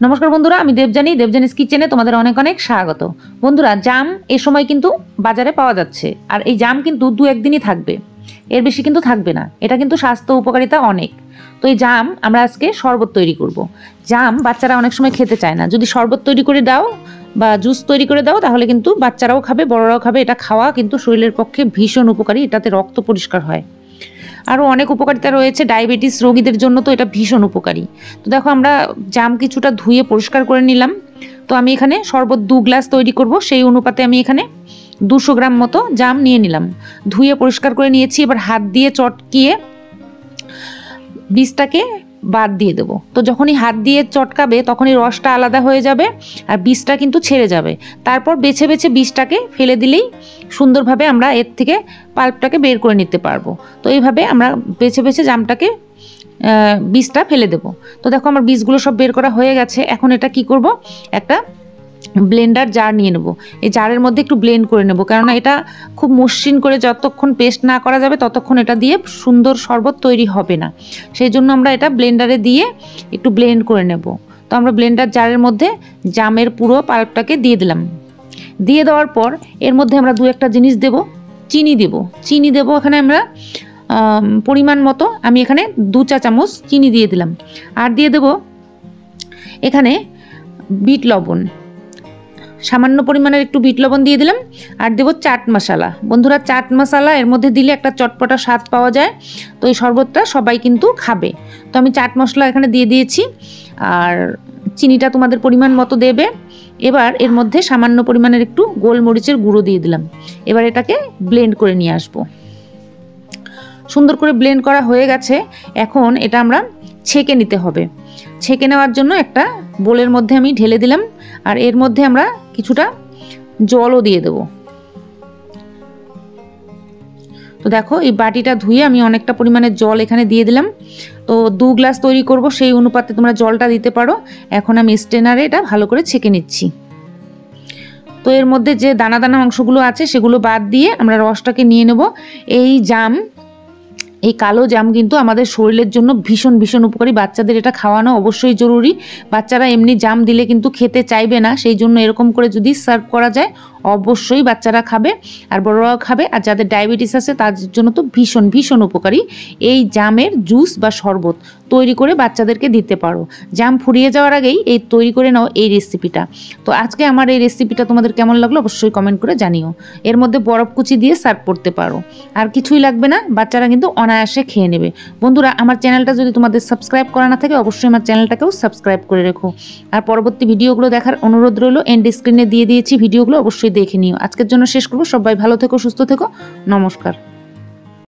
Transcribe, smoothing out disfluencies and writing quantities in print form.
নমস্কার বন্ধুরা, আমি দেবজানিস কিচেনে তোমাদের অনেক অনেক স্বাগত। বন্ধুরা, জাম এই সময় কিন্তু বাজারে পাওয়া যাচ্ছে, আর এই জাম কিন্তু 2-1 দিনই থাকবে, এর বেশি কিন্তু থাকবে না। এটা কিন্তু স্বাস্থ্য উপকারিতা অনেক। তো এই জাম আমরা আজকে শরবত তৈরি করব। জাম বাচ্চারা অনেক সময় খেতে চায় না, যদি শরবত তৈরি করে দাও বা জুস তৈরি করে দাও তাহলে কিন্তু বাচ্চারাও খাবে, বড়রাও খাবে। এটা খাওয়া কিন্তু শরীরের পক্ষে ভীষণ উপকারী, এটাতে রক্ত পরিষ্কার হয়। আরও অনেক উপকারিতা রয়েছে, ডায়াবেটিস রোগীদের জন্য তো এটা ভীষণ উপকারী। তো দেখো, আমরা জাম কিছুটা ধুয়ে পরিষ্কার করে নিলাম। তো আমি এখানে শরবত 2 গ্লাস তৈরি করব, সেই অনুপাতে আমি এখানে 200 গ্রাম মতো জাম নিয়ে নিলাম। ধুয়ে পরিষ্কার করে নিয়েছি। এবার হাত দিয়ে চটকিয়ে বীজটাকে বাদ দিয়ে দেবো। তো যখনই হাত দিয়ে চটকাবে তখনই রসটা আলাদা হয়ে যাবে আর বীজটা কিন্তু ছেড়ে যাবে। তারপর বেছে বেছে বীজটাকে ফেলে দিলেই সুন্দরভাবে আমরা এর থেকে পাল্পটাকে বের করে নিতে পারবো। তো এইভাবে আমরা বেছে বেছে জামটাকে বীজটা ফেলে দেব। তো দেখো, আমার বীজগুলো সব বের করা হয়ে গেছে। এখন এটা কি করব, একটা ব্লেন্ডার জার নিয়ে নেব। এই জারের মধ্যে একটু ব্লেন্ড করে নেব, কেননা এটা খুব মসৃণ করে যতক্ষণ পেস্ট না করা যাবে ততক্ষণ এটা দিয়ে সুন্দর শরবত তৈরি হবে না। সেই জন্য আমরা এটা ব্লেন্ডারে দিয়ে একটু ব্লেন্ড করে নেব। তো আমরা ব্লেন্ডার জারের মধ্যে জামের পুরো পাল্পটাকে দিয়ে দিলাম। দিয়ে দেওয়ার পর এর মধ্যে আমরা 2-1টা জিনিস দেব। চিনি দেব এখানে আমরা পরিমাণ মতো। আমি এখানে 2 চা চামচ চিনি দিয়ে দিলাম। আর দিয়ে দেব এখানে বিট লবণ, সামান্য পরিমাণের একটু বিট লবণ দিয়ে দিলাম। আর দেবো চাট মশলা। বন্ধুরা, চাট মশলা এর মধ্যে দিলে একটা চটপটা স্বাদ পাওয়া যায়। তো এই শরবতটা সবাই কিন্তু খাবে। তো আমি চাট মশলা এখানে দিয়ে দিয়েছি। আর চিনিটা তোমাদের পরিমাণ মতো দেবে। এবার এর মধ্যে সামান্য পরিমাণের একটু গোলমরিচের গুঁড়ো দিয়ে দিলাম। এবার এটাকে ব্লেন্ড করে নিয়ে আসবো। সুন্দর করে ব্লেন্ড করা হয়ে গেছে। এখন এটা আমরা ছেঁকে নিতে হবে। ছেঁকে নেওয়ার জন্য একটা বোলের মধ্যে আমি ঢেলে দিলাম। আর এর মধ্যে আমরা কিছুটা জলও দিয়ে দেব। তো দেখো, এই বাটিটা ধুয়ে আমি অনেকটা পরিমাণে জল এখানে দিয়ে দিলাম। তো 2 গ্লাস তৈরি করব, সেই অনুপাতে তোমরা জলটা দিতে পারো। এখন আমি স্ট্রেনারে এটা ভালো করে ছেঁকে নিচ্ছি। তো এর মধ্যে যে দানা দানা অংশগুলো আছে সেগুলো বাদ দিয়ে আমরা রসটাকে নিয়ে নেব। এই কালো জাম কিন্তু আমাদের শরীরের জন্য ভীষণ ভীষণ উপকারী। বাচ্চাদের এটা খাওয়ানো অবশ্যই জরুরি। বাচ্চারা এমনি জাম দিলে কিন্তু খেতে চাইবে না, সেই জন্য এরকম করে যদি সার্ভ করা যায় অবশ্যই বাচ্চারা খাবে আর বড়রাও খাবে। আর যাদের ডায়াবেটিস আছে তাদের জন্য তো ভীষণ ভীষণ উপকারী। এই জামের জুস বা শরবত তৈরি করে বাচ্চাদেরকে দিতে পারো। জাম ফুরিয়ে যাওয়ার আগেই এই তৈরি করে নাও এই রেসিপিটা। তো আজকে আমার এই রেসিপিটা তোমাদের কেমন লাগলো অবশ্যই কমেন্ট করে জানিও। এর মধ্যে বরফ কুচি দিয়ে সার্ভ করতে পারো, আর কিছুই লাগবে না, বাচ্চারা কিন্তু অনায়াসে খেয়ে নেবে। বন্ধুরা, আমার চ্যানেলটা যদি তোমাদের সাবস্ক্রাইব করা না থাকে অবশ্যই আমার চ্যানেলটাকেও সাবস্ক্রাইব করে রেখো। আর পরবর্তী ভিডিওগুলো দেখার অনুরোধ রইল, এন্ড স্ক্রিনে দিয়ে দিয়েছি ভিডিওগুলো, অবশ্যই দেখে নিও। আজকের জন্য শেষ করবো। সবাই ভালো থেকো, সুস্থ থেকো। নমস্কার।